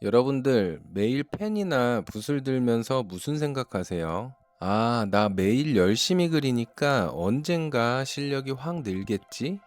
여러분들 매일 펜이나 붓을 들면서 무슨 생각하세요? 아, 나 매일 열심히 그리니까 언젠가 실력이 확 늘겠지?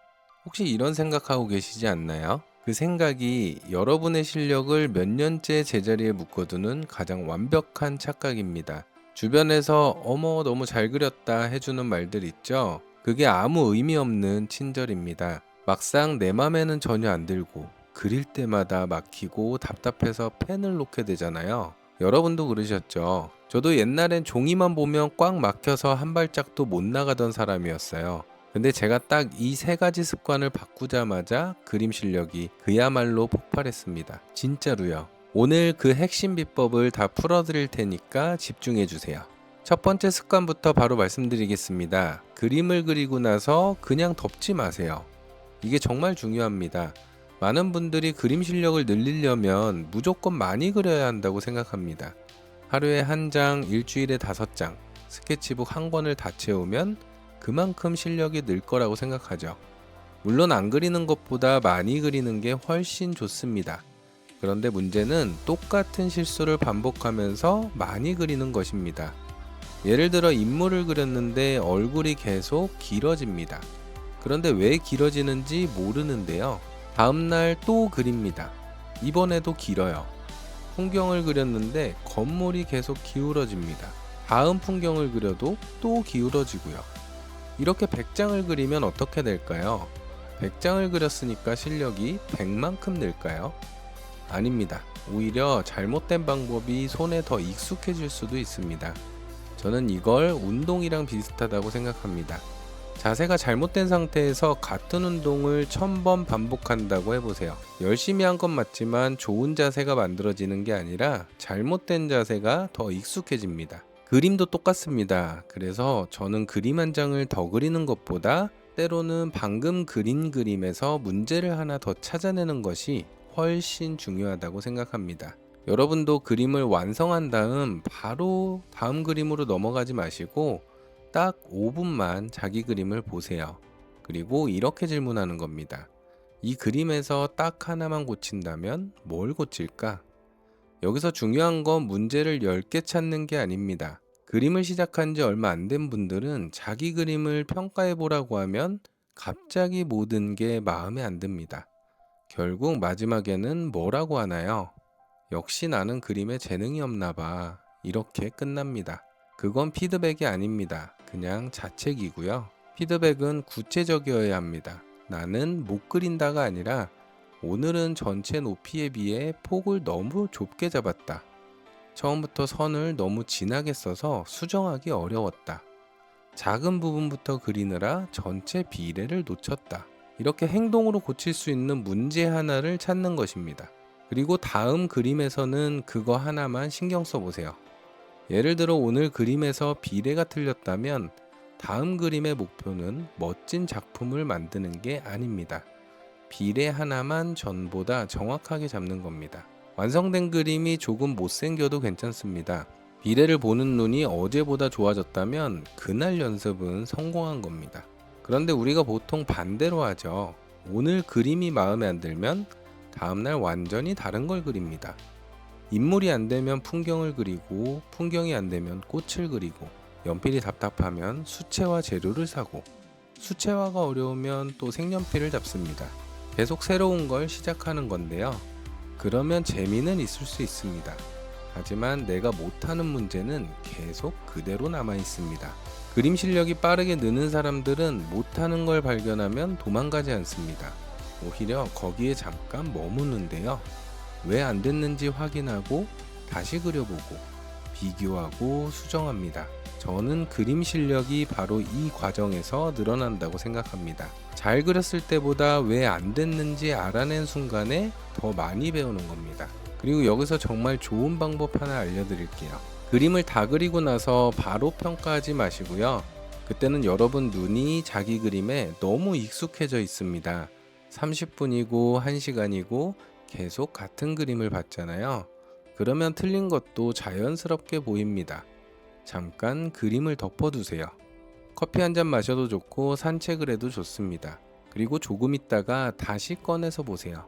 혹시 이런 생각하고 계시지 않나요? 그 생각이 여러분의 실력을 몇 년째 제자리에 묶어두는 가장 완벽한 착각입니다. 주변에서 어머, 너무 잘 그렸다 해주는 말들 있죠? 그게 아무 의미 없는 친절입니다. 막상 내 맘에는 전혀 안 들고 그릴 때마다 막히고 답답해서 펜을 놓게 되잖아요. 여러분도 그러셨죠? 저도 옛날엔 종이만 보면 꽉 막혀서 한 발짝도 못 나가던 사람이었어요. 근데 제가 딱 이 세 가지 습관을 바꾸자마자 그림 실력이 그야말로 폭발했습니다. 진짜로요. 오늘 그 핵심 비법을 다 풀어드릴 테니까 집중해 주세요. 첫 번째 습관부터 바로 말씀드리겠습니다. 그림을 그리고 나서 그냥 덮지 마세요. 이게 정말 중요합니다. 많은 분들이 그림 실력을 늘리려면 무조건 많이 그려야 한다고 생각합니다. 하루에 한 장, 일주일에 5장, 스케치북 한 권을 다 채우면 그만큼 실력이 늘 거라고 생각하죠. 물론 안 그리는 것보다 많이 그리는 게 훨씬 좋습니다. 그런데 문제는 똑같은 실수를 반복하면서 많이 그리는 것입니다. 예를 들어 인물을 그렸는데 얼굴이 계속 길어집니다. 그런데 왜 길어지는지 모르는데요. 다음날 또 그립니다. 이번에도 길어요. 풍경을 그렸는데 건물이 계속 기울어집니다. 다음 풍경을 그려도 또 기울어지고요. 이렇게 100장을 그리면 어떻게 될까요? 100장을 그렸으니까 실력이 100만큼 늘까요? 아닙니다. 오히려 잘못된 방법이 손에 더 익숙해질 수도 있습니다. 저는 이걸 운동이랑 비슷하다고 생각합니다. 자세가 잘못된 상태에서 같은 운동을 1000번 반복한다고 해보세요. 열심히 한 건 맞지만 좋은 자세가 만들어지는 게 아니라 잘못된 자세가 더 익숙해집니다. 그림도 똑같습니다. 그래서 저는 그림 한 장을 더 그리는 것보다 때로는 방금 그린 그림에서 문제를 하나 더 찾아내는 것이 훨씬 중요하다고 생각합니다. 여러분도 그림을 완성한 다음 바로 다음 그림으로 넘어가지 마시고 딱 5분만 자기 그림을 보세요. 그리고 이렇게 질문하는 겁니다. 이 그림에서 딱 하나만 고친다면 뭘 고칠까? 여기서 중요한 건 문제를 10개 찾는 게 아닙니다. 그림을 시작한 지 얼마 안 된 분들은 자기 그림을 평가해 보라고 하면 갑자기 모든 게 마음에 안 듭니다. 결국 마지막에는 뭐라고 하나요? 역시 나는 그림에 재능이 없나 봐. 이렇게 끝납니다. 그건 피드백이 아닙니다. 그냥 자책이고요. 피드백은 구체적이어야 합니다. 나는 못 그린다가 아니라 오늘은 전체 높이에 비해 폭을 너무 좁게 잡았다. 처음부터 선을 너무 진하게 써서 수정하기 어려웠다. 작은 부분부터 그리느라 전체 비례를 놓쳤다. 이렇게 행동으로 고칠 수 있는 문제 하나를 찾는 것입니다. 그리고 다음 그림에서는 그거 하나만 신경 써보세요. 예를 들어 오늘 그림에서 비례가 틀렸다면 다음 그림의 목표는 멋진 작품을 만드는 게 아닙니다. 비례 하나만 전보다 정확하게 잡는 겁니다. 완성된 그림이 조금 못생겨도 괜찮습니다. 비례를 보는 눈이 어제보다 좋아졌다면 그날 연습은 성공한 겁니다. 그런데 우리가 보통 반대로 하죠. 오늘 그림이 마음에 안 들면 다음날 완전히 다른 걸 그립니다. 인물이 안 되면 풍경을 그리고 풍경이 안 되면 꽃을 그리고 연필이 답답하면 수채화 재료를 사고 수채화가 어려우면 또 색연필을 잡습니다. 계속 새로운 걸 시작하는 건데요. 그러면 재미는 있을 수 있습니다. 하지만 내가 못하는 문제는 계속 그대로 남아 있습니다. 그림 실력이 빠르게 느는 사람들은 못하는 걸 발견하면 도망가지 않습니다. 오히려 거기에 잠깐 머무는데요. 왜 안 됐는지 확인하고 다시 그려보고 비교하고 수정합니다. 저는 그림 실력이 바로 이 과정에서 늘어난다고 생각합니다. 잘 그렸을 때보다 왜 안 됐는지 알아낸 순간에 더 많이 배우는 겁니다. 그리고 여기서 정말 좋은 방법 하나 알려드릴게요. 그림을 다 그리고 나서 바로 평가하지 마시고요. 그때는 여러분 눈이 자기 그림에 너무 익숙해져 있습니다. 30분이고 1시간이고 계속 같은 그림을 봤잖아요. 그러면 틀린 것도 자연스럽게 보입니다. 잠깐 그림을 덮어두세요. 커피 한 잔 마셔도 좋고 산책을 해도 좋습니다. 그리고 조금 있다가 다시 꺼내서 보세요.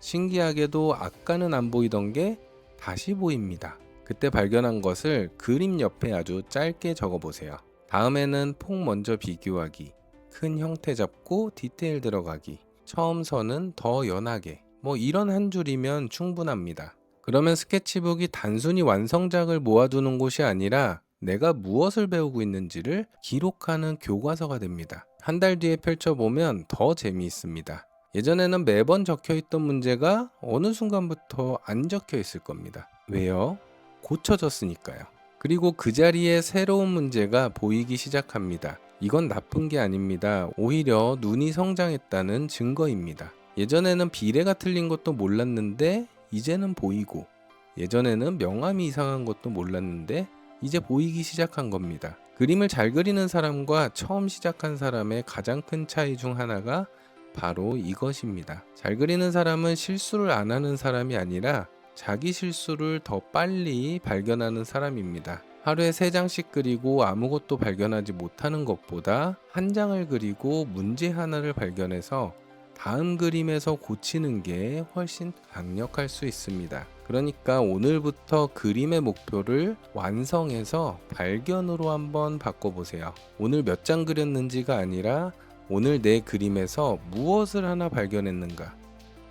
신기하게도 아까는 안 보이던 게 다시 보입니다. 그때 발견한 것을 그림 옆에 아주 짧게 적어 보세요. 다음에는 폭 먼저 비교하기, 큰 형태 잡고 디테일 들어가기, 처음 선은 더 연하게, 이런 한 줄이면 충분합니다. 그러면 스케치북이 단순히 완성작을 모아두는 곳이 아니라 내가 무엇을 배우고 있는지를 기록하는 교과서가 됩니다. 한 달 뒤에 펼쳐보면 더 재미있습니다. 예전에는 매번 적혀있던 문제가 어느 순간부터 안 적혀 있을 겁니다. 왜요? 고쳐졌으니까요. 그리고 그 자리에 새로운 문제가 보이기 시작합니다. 이건 나쁜 게 아닙니다. 오히려 눈이 성장했다는 증거입니다. 예전에는 비례가 틀린 것도 몰랐는데 이제는 보이고, 예전에는 명암이 이상한 것도 몰랐는데 이제 보이기 시작한 겁니다. 그림을 잘 그리는 사람과 처음 시작한 사람의 가장 큰 차이 중 하나가 바로 이것입니다. 잘 그리는 사람은 실수를 안 하는 사람이 아니라 자기 실수를 더 빨리 발견하는 사람입니다. 하루에 3장씩 그리고 아무것도 발견하지 못하는 것보다 한 장을 그리고 문제 하나를 발견해서 다음 그림에서 고치는 게 훨씬 강력할 수 있습니다. 그러니까 오늘부터 그림의 목표를 완성해서 발견으로 한번 바꿔보세요. 오늘 몇 장 그렸는지가 아니라 오늘 내 그림에서 무엇을 하나 발견했는가.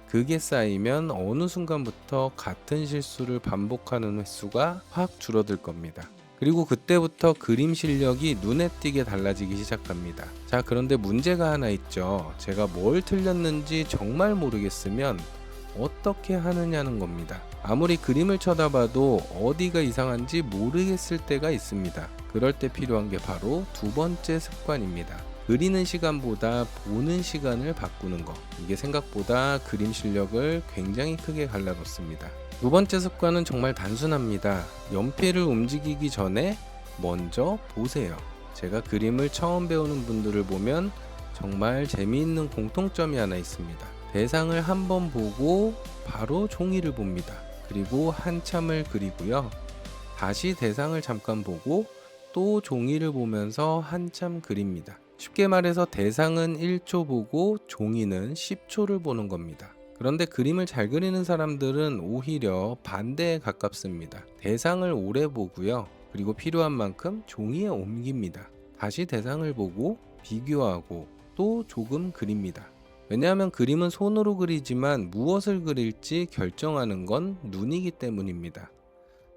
그게 쌓이면 어느 순간부터 같은 실수를 반복하는 횟수가 확 줄어들 겁니다. 그리고 그때부터 그림 실력이 눈에 띄게 달라지기 시작합니다. 자, 그런데 문제가 하나 있죠. 제가 뭘 틀렸는지 정말 모르겠으면 어떻게 하느냐는 겁니다. 아무리 그림을 쳐다봐도 어디가 이상한지 모르겠을 때가 있습니다. 그럴 때 필요한 게 바로 두 번째 습관입니다. 그리는 시간보다 보는 시간을 바꾸는 것. 이게 생각보다 그림 실력을 굉장히 크게 갈라놓습니다. 두 번째 습관은 정말 단순합니다. 연필을 움직이기 전에 먼저 보세요. 제가 그림을 처음 배우는 분들을 보면 정말 재미있는 공통점이 하나 있습니다. 대상을 한번 보고 바로 종이를 봅니다. 그리고 한참을 그리고요. 다시 대상을 잠깐 보고 또 종이를 보면서 한참 그립니다. 쉽게 말해서 대상은 1초 보고 종이는 10초를 보는 겁니다. 그런데 그림을 잘 그리는 사람들은 오히려 반대에 가깝습니다. 대상을 오래 보고요. 그리고 필요한 만큼 종이에 옮깁니다. 다시 대상을 보고 비교하고 또 조금 그립니다. 왜냐하면 그림은 손으로 그리지만 무엇을 그릴지 결정하는 건 눈이기 때문입니다.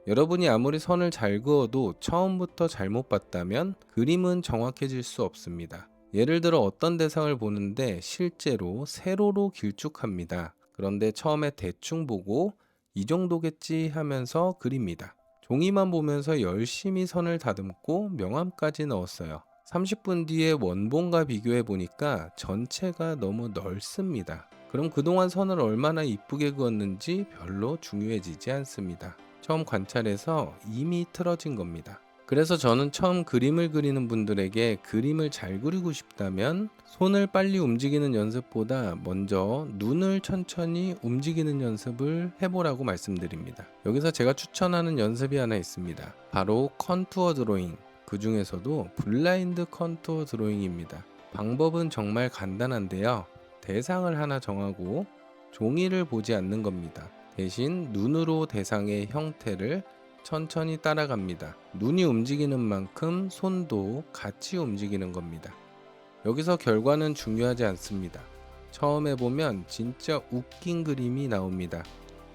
여러분이 아무리 선을 잘 그어도 처음부터 잘못 봤다면 그림은 정확해질 수 없습니다. 예를 들어 어떤 대상을 보는데 실제로 세로로 길쭉합니다. 그런데 처음에 대충 보고 이 정도겠지 하면서 그립니다. 종이만 보면서 열심히 선을 다듬고 명암까지 넣었어요. 30분 뒤에 원본과 비교해 보니까 전체가 너무 넓습니다. 그럼 그동안 선을 얼마나 이쁘게 그었는지 별로 중요해지지 않습니다. 처음 관찰해서 이미 틀어진 겁니다. 그래서 저는 처음 그림을 그리는 분들에게 그림을 잘 그리고 싶다면 손을 빨리 움직이는 연습보다 먼저 눈을 천천히 움직이는 연습을 해보라고 말씀드립니다. 여기서 제가 추천하는 연습이 하나 있습니다. 바로 컨투어 드로잉. 그 중에서도 블라인드 컨투어 드로잉입니다. 방법은 정말 간단한데요. 대상을 하나 정하고 종이를 보지 않는 겁니다. 대신 눈으로 대상의 형태를 천천히 따라갑니다. 눈이 움직이는 만큼 손도 같이 움직이는 겁니다. 여기서 결과는 중요하지 않습니다. 처음 해보면 진짜 웃긴 그림이 나옵니다.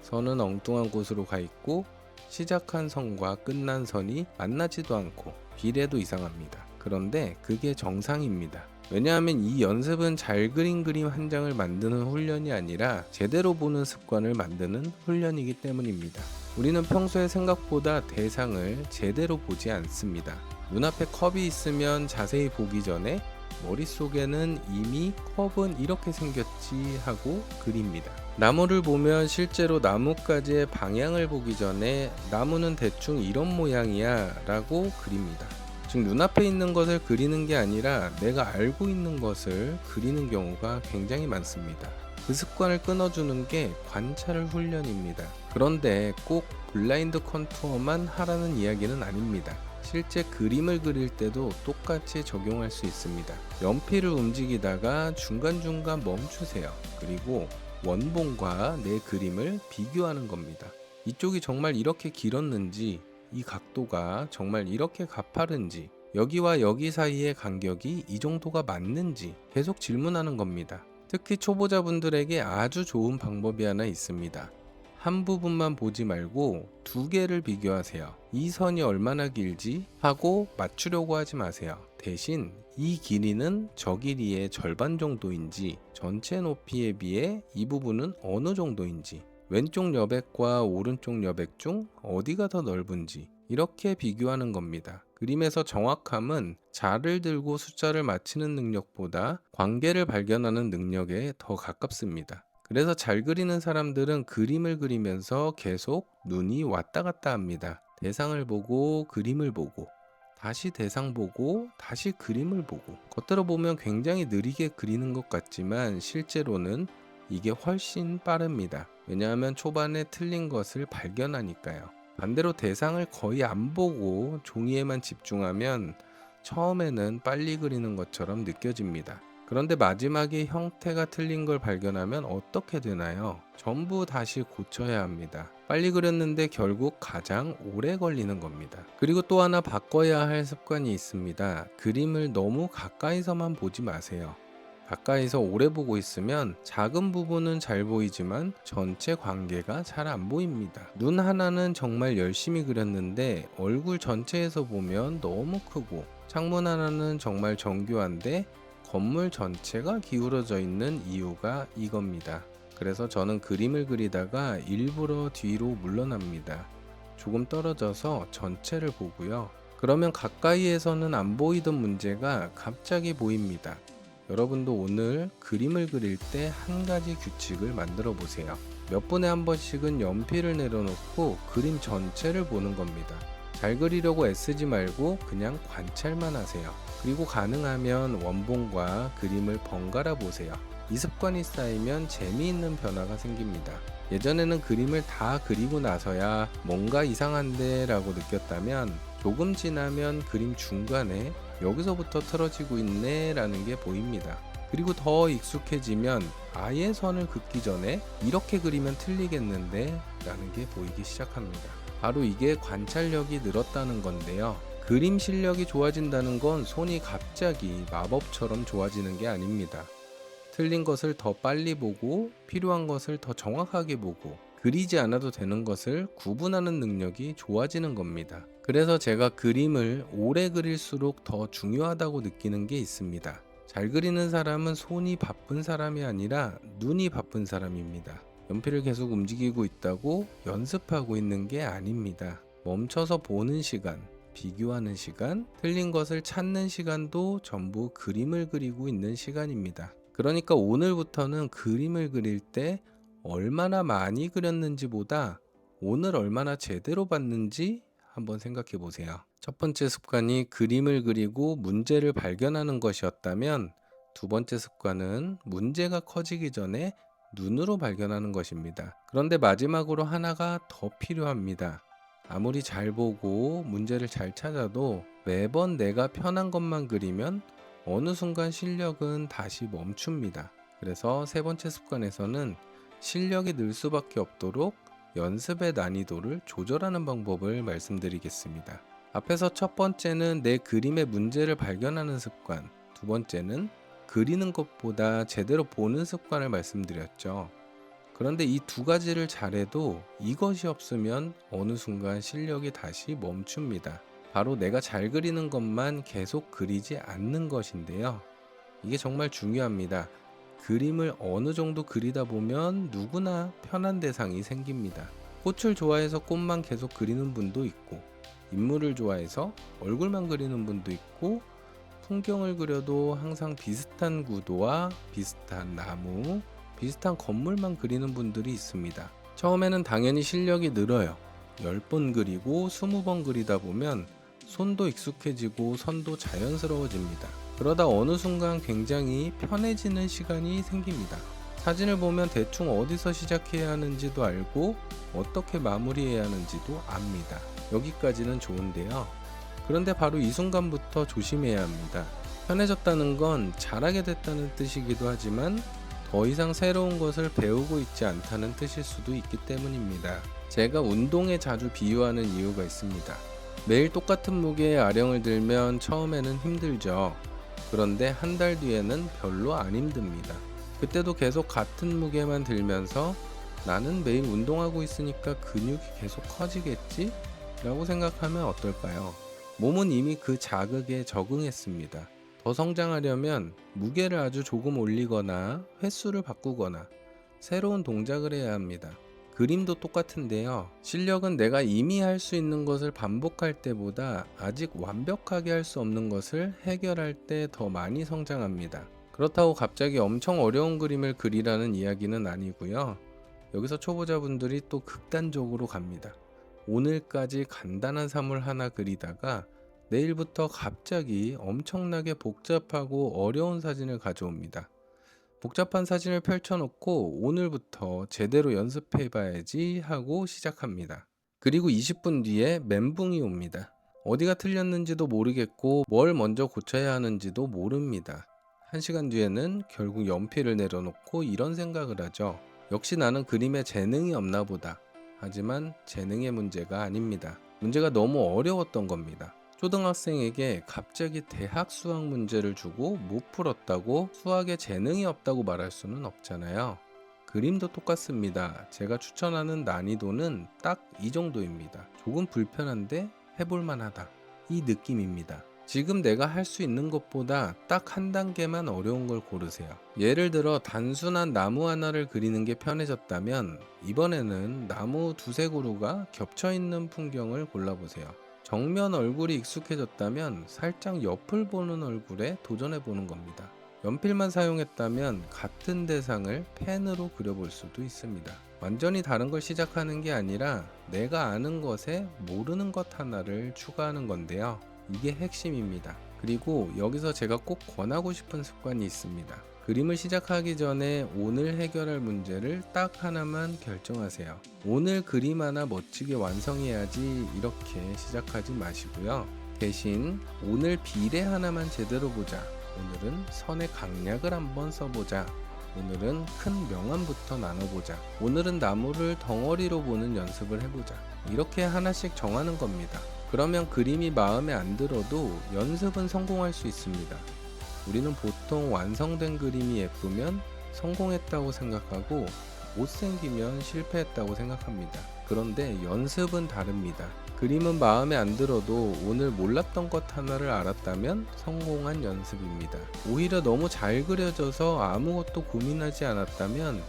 선은 엉뚱한 곳으로 가 있고 시작한 선과 끝난 선이 만나지도 않고 비례도 이상합니다. 그런데 그게 정상입니다. 왜냐하면 이 연습은 잘 그린 그림 한 장을 만드는 훈련이 아니라 제대로 보는 습관을 만드는 훈련이기 때문입니다. 우리는 평소에 생각보다 대상을 제대로 보지 않습니다. 눈앞에 컵이 있으면 자세히 보기 전에 머릿속에는 이미 컵은 이렇게 생겼지 하고 그립니다. 나무를 보면 실제로 나뭇가지의 방향을 보기 전에 나무는 대충 이런 모양이야 라고 그립니다. 즉 눈앞에 있는 것을 그리는 게 아니라 내가 알고 있는 것을 그리는 경우가 굉장히 많습니다. 그 습관을 끊어주는 게 관찰 훈련입니다. 그런데 꼭 블라인드 컨투어만 하라는 이야기는 아닙니다. 실제 그림을 그릴 때도 똑같이 적용할 수 있습니다. 연필을 움직이다가 중간중간 멈추세요. 그리고 원본과 내 그림을 비교하는 겁니다. 이쪽이 정말 이렇게 길었는지, 이 각도가 정말 이렇게 가파른지, 여기와 여기 사이의 간격이 이 정도가 맞는지 계속 질문하는 겁니다. 특히 초보자분들에게 아주 좋은 방법이 하나 있습니다. 한 부분만 보지 말고 두 개를 비교하세요. 이 선이 얼마나 길지 하고 맞추려고 하지 마세요. 대신 이 길이는 저 길이의 절반 정도인지, 전체 높이에 비해 이 부분은 어느 정도인지, 왼쪽 여백과 오른쪽 여백 중 어디가 더 넓은지 이렇게 비교하는 겁니다. 그림에서 정확함은 자를 들고 숫자를 맞히는 능력보다 관계를 발견하는 능력에 더 가깝습니다. 그래서 잘 그리는 사람들은 그림을 그리면서 계속 눈이 왔다 갔다 합니다. 대상을 보고 그림을 보고 다시 대상 보고 다시 그림을 보고, 겉으로 보면 굉장히 느리게 그리는 것 같지만 실제로는 이게 훨씬 빠릅니다. 왜냐하면 초반에 틀린 것을 발견하니까요. 반대로 대상을 거의 안 보고 종이에만 집중하면 처음에는 빨리 그리는 것처럼 느껴집니다. 그런데 마지막에 형태가 틀린 걸 발견하면 어떻게 되나요? 전부 다시 고쳐야 합니다. 빨리 그렸는데 결국 가장 오래 걸리는 겁니다. 그리고 또 하나 바꿔야 할 습관이 있습니다. 그림을 너무 가까이서만 보지 마세요. 가까이서 오래 보고 있으면 작은 부분은 잘 보이지만 전체 관계가 잘 안 보입니다. 눈 하나는 정말 열심히 그렸는데 얼굴 전체에서 보면 너무 크고, 창문 하나는 정말 정교한데 건물 전체가 기울어져 있는 이유가 이겁니다. 그래서 저는 그림을 그리다가 일부러 뒤로 물러납니다. 조금 떨어져서 전체를 보고요. 그러면 가까이에서는 안 보이던 문제가 갑자기 보입니다. 여러분도 오늘 그림을 그릴 때 한 가지 규칙을 만들어 보세요. 몇 분에 한 번씩은 연필을 내려놓고 그림 전체를 보는 겁니다. 잘 그리려고 애쓰지 말고 그냥 관찰만 하세요. 그리고 가능하면 원본과 그림을 번갈아 보세요. 이 습관이 쌓이면 재미있는 변화가 생깁니다. 예전에는 그림을 다 그리고 나서야 뭔가 이상한데 라고 느꼈다면, 조금 지나면 그림 중간에 여기서부터 틀어지고 있네 라는 게 보입니다. 그리고 더 익숙해지면 아예 선을 긋기 전에 이렇게 그리면 틀리겠는데 라는 게 보이기 시작합니다. 바로 이게 관찰력이 늘었다는 건데요. 그림 실력이 좋아진다는 건 손이 갑자기 마법처럼 좋아지는 게 아닙니다. 틀린 것을 더 빨리 보고 필요한 것을 더 정확하게 보고 그리지 않아도 되는 것을 구분하는 능력이 좋아지는 겁니다. 그래서 제가 그림을 오래 그릴수록 더 중요하다고 느끼는 게 있습니다. 잘 그리는 사람은 손이 바쁜 사람이 아니라 눈이 바쁜 사람입니다. 연필을 계속 움직이고 있다고 연습하고 있는 게 아닙니다. 멈춰서 보는 시간, 비교하는 시간, 틀린 것을 찾는 시간도 전부 그림을 그리고 있는 시간입니다. 그러니까 오늘부터는 그림을 그릴 때 얼마나 많이 그렸는지보다 오늘 얼마나 제대로 봤는지 한번 생각해 보세요. 첫 번째 습관이 그림을 그리고 문제를 발견하는 것이었다면, 두 번째 습관은 문제가 커지기 전에 눈으로 발견하는 것입니다. 그런데 마지막으로 하나가 더 필요합니다. 아무리 잘 보고 문제를 잘 찾아도 매번 내가 편한 것만 그리면 어느 순간 실력은 다시 멈춥니다. 그래서 세 번째 습관에서는 실력이 늘 수밖에 없도록 연습의 난이도를 조절하는 방법을 말씀드리겠습니다. 앞에서 첫 번째는 내 그림의 문제를 발견하는 습관, 두 번째는 그리는 것보다 제대로 보는 습관을 말씀드렸죠. 그런데 이 두 가지를 잘해도 이것이 없으면 어느 순간 실력이 다시 멈춥니다. 바로 내가 잘 그리는 것만 계속 그리지 않는 것인데요. 이게 정말 중요합니다. 그림을 어느 정도 그리다 보면 누구나 편한 대상이 생깁니다. 꽃을 좋아해서 꽃만 계속 그리는 분도 있고, 인물을 좋아해서 얼굴만 그리는 분도 있고, 풍경을 그려도 항상 비슷한 구도와 비슷한 나무, 비슷한 건물만 그리는 분들이 있습니다. 처음에는 당연히 실력이 늘어요. 10번 그리고 20번 그리다 보면 손도 익숙해지고 선도 자연스러워집니다. 그러다 어느 순간 굉장히 편해지는 시간이 생깁니다. 사진을 보면 대충 어디서 시작해야 하는지도 알고 어떻게 마무리해야 하는지도 압니다. 여기까지는 좋은데요. 그런데 바로 이 순간부터 조심해야 합니다. 편해졌다는 건 잘하게 됐다는 뜻이기도 하지만 더 이상 새로운 것을 배우고 있지 않다는 뜻일 수도 있기 때문입니다. 제가 운동에 자주 비유하는 이유가 있습니다. 매일 똑같은 무게의 아령을 들면 처음에는 힘들죠. 그런데 한 달 뒤에는 별로 안 힘듭니다. 그때도 계속 같은 무게만 들면서 나는 매일 운동하고 있으니까 근육이 계속 커지겠지? 라고 생각하면 어떨까요? 몸은 이미 그 자극에 적응했습니다. 더 성장하려면 무게를 아주 조금 올리거나 횟수를 바꾸거나 새로운 동작을 해야 합니다. 그림도 똑같은데요. 실력은 내가 이미 할 수 있는 것을 반복할 때보다 아직 완벽하게 할 수 없는 것을 해결할 때 더 많이 성장합니다. 그렇다고 갑자기 엄청 어려운 그림을 그리라는 이야기는 아니고요. 여기서 초보자분들이 또 극단적으로 갑니다. 오늘까지 간단한 사물 하나 그리다가 내일부터 갑자기 엄청나게 복잡하고 어려운 사진을 가져옵니다. 복잡한 사진을 펼쳐놓고 오늘부터 제대로 연습해봐야지 하고 시작합니다. 그리고 20분 뒤에 멘붕이 옵니다. 어디가 틀렸는지도 모르겠고 뭘 먼저 고쳐야 하는지도 모릅니다. 1시간 뒤에는 결국 연필을 내려놓고 이런 생각을 하죠. 역시 나는 그림에 재능이 없나 보다. 하지만 재능의 문제가 아닙니다. 문제가 너무 어려웠던 겁니다. 초등학생에게 갑자기 대학 수학 문제를 주고 못 풀었다고 수학에 재능이 없다고 말할 수는 없잖아요. 그림도 똑같습니다. 제가 추천하는 난이도는 딱 이 정도입니다. 조금 불편한데 해볼만 하다. 이 느낌입니다. 지금 내가 할 수 있는 것보다 딱 한 단계만 어려운 걸 고르세요. 예를 들어 단순한 나무 하나를 그리는 게 편해졌다면 이번에는 나무 두세 그루가 겹쳐있는 풍경을 골라보세요. 정면 얼굴이 익숙해졌다면 살짝 옆을 보는 얼굴에 도전해보는 겁니다. 연필만 사용했다면 같은 대상을 펜으로 그려볼 수도 있습니다. 완전히 다른 걸 시작하는 게 아니라 내가 아는 것에 모르는 것 하나를 추가하는 건데요. 이게 핵심입니다. 그리고 여기서 제가 꼭 권하고 싶은 습관이 있습니다. 그림을 시작하기 전에 오늘 해결할 문제를 딱 하나만 결정하세요. 오늘 그림 하나 멋지게 완성해야지 이렇게 시작하지 마시고요. 대신 오늘 비례 하나만 제대로 보자. 오늘은 선의 강약을 한번 써보자. 오늘은 큰 명암부터 나눠보자. 오늘은 나무를 덩어리로 보는 연습을 해보자. 이렇게 하나씩 정하는 겁니다. 그러면 그림이 마음에 안 들어도 연습은 성공할 수 있습니다. 우리는 보통 완성된 그림이 예쁘면 성공했다고 생각하고 못생기면 실패했다고 생각합니다. 그런데 연습은 다릅니다. 그림은 마음에 안 들어도 오늘 몰랐던 것 하나를 알았다면 성공한 연습입니다. 오히려 너무 잘 그려져서 아무것도 고민하지 않았다면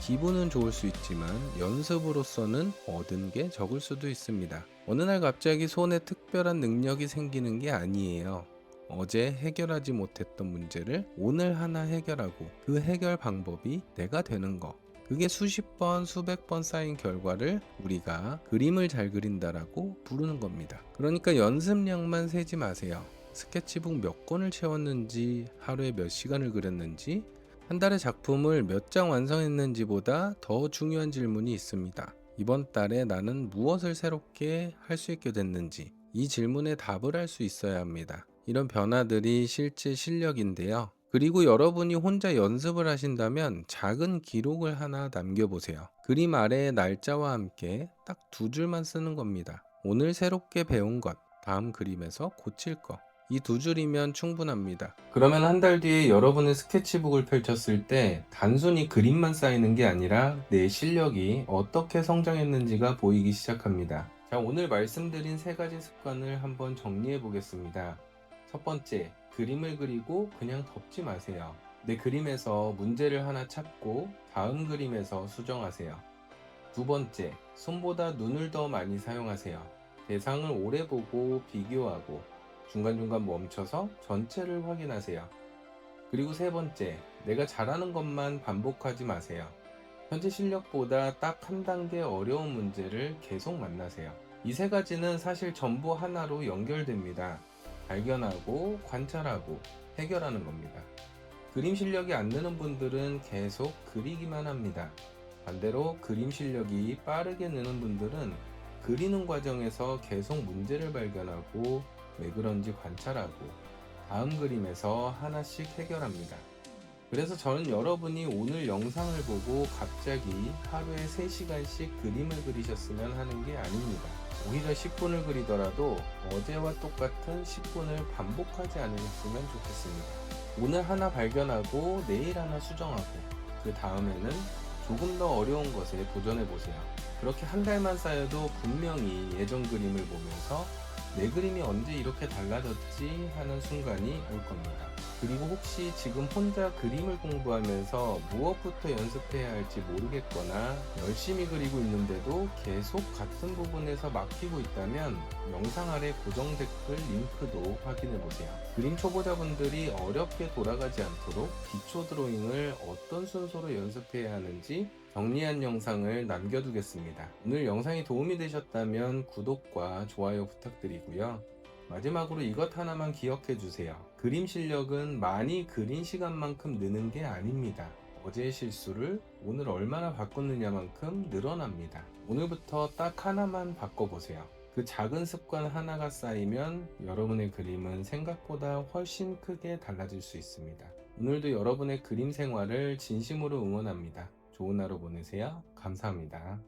기분은 좋을 수 있지만 연습으로서는 얻은 게 적을 수도 있습니다. 어느 날 갑자기 손에 특별한 능력이 생기는 게 아니에요. 어제 해결하지 못했던 문제를 오늘 하나 해결하고 그 해결 방법이 내가 되는 거. 그게 수십 번, 수백 번 쌓인 결과를 우리가 그림을 잘 그린다라고 부르는 겁니다. 그러니까 연습량만 세지 마세요. 스케치북 몇 권을 채웠는지, 하루에 몇 시간을 그렸는지, 한 달의 작품을 몇 장 완성했는지보다 더 중요한 질문이 있습니다. 이번 달에 나는 무엇을 새롭게 할 수 있게 됐는지, 이 질문에 답을 할 수 있어야 합니다. 이런 변화들이 실제 실력인데요. 그리고 여러분이 혼자 연습을 하신다면 작은 기록을 하나 남겨보세요. 그림 아래의 날짜와 함께 딱 2줄만 쓰는 겁니다. 오늘 새롭게 배운 것, 다음 그림에서 고칠 것. 이 2줄이면 충분합니다. 그러면 한 달 뒤에 여러분의 스케치북을 펼쳤을 때 단순히 그림만 쌓이는 게 아니라 내 실력이 어떻게 성장했는지가 보이기 시작합니다. 자, 오늘 말씀드린 3가지 습관을 한번 정리해 보겠습니다. 첫 번째, 그림을 그리고 그냥 덮지 마세요. 내 그림에서 문제를 하나 찾고 다음 그림에서 수정하세요. 두 번째, 손보다 눈을 더 많이 사용하세요. 대상을 오래 보고 비교하고 중간중간 멈춰서 전체를 확인하세요. 그리고 세 번째, 내가 잘하는 것만 반복하지 마세요. 현재 실력보다 딱 한 단계 어려운 문제를 계속 만나세요. 이 3가지는 사실 전부 하나로 연결됩니다. 발견하고 관찰하고 해결하는 겁니다. 그림 실력이 안 느는 분들은 계속 그리기만 합니다. 반대로 그림 실력이 빠르게 느는 분들은 그리는 과정에서 계속 문제를 발견하고 왜 그런지 관찰하고 다음 그림에서 하나씩 해결합니다. 그래서 저는 여러분이 오늘 영상을 보고 갑자기 하루에 3시간씩 그림을 그리셨으면 하는 게 아닙니다. 오히려 10분을 그리더라도 어제와 똑같은 10분을 반복하지 않으셨으면 좋겠습니다. 오늘 하나 발견하고 내일 하나 수정하고 그 다음에는 조금 더 어려운 것에 도전해 보세요. 그렇게 한 달만 쌓여도 분명히 예전 그림을 보면서 내 그림이 언제 이렇게 달라졌지 하는 순간이 올 겁니다. 그리고 혹시 지금 혼자 그림을 공부하면서 무엇부터 연습해야 할지 모르겠거나 열심히 그리고 있는데도 계속 같은 부분에서 막히고 있다면 영상 아래 고정 댓글 링크도 확인해 보세요. 그림 초보자분들이 어렵게 돌아가지 않도록 기초 드로잉을 어떤 순서로 연습해야 하는지 정리한 영상을 남겨두겠습니다. 오늘 영상이 도움이 되셨다면 구독과 좋아요 부탁드리고요. 마지막으로 이것 하나만 기억해 주세요. 그림 실력은 많이 그린 시간만큼 느는 게 아닙니다. 어제의 실수를 오늘 얼마나 바꿨느냐만큼 늘어납니다. 오늘부터 딱 하나만 바꿔보세요. 그 작은 습관 하나가 쌓이면 여러분의 그림은 생각보다 훨씬 크게 달라질 수 있습니다. 오늘도 여러분의 그림 생활을 진심으로 응원합니다. 좋은 하루 보내세요. 감사합니다.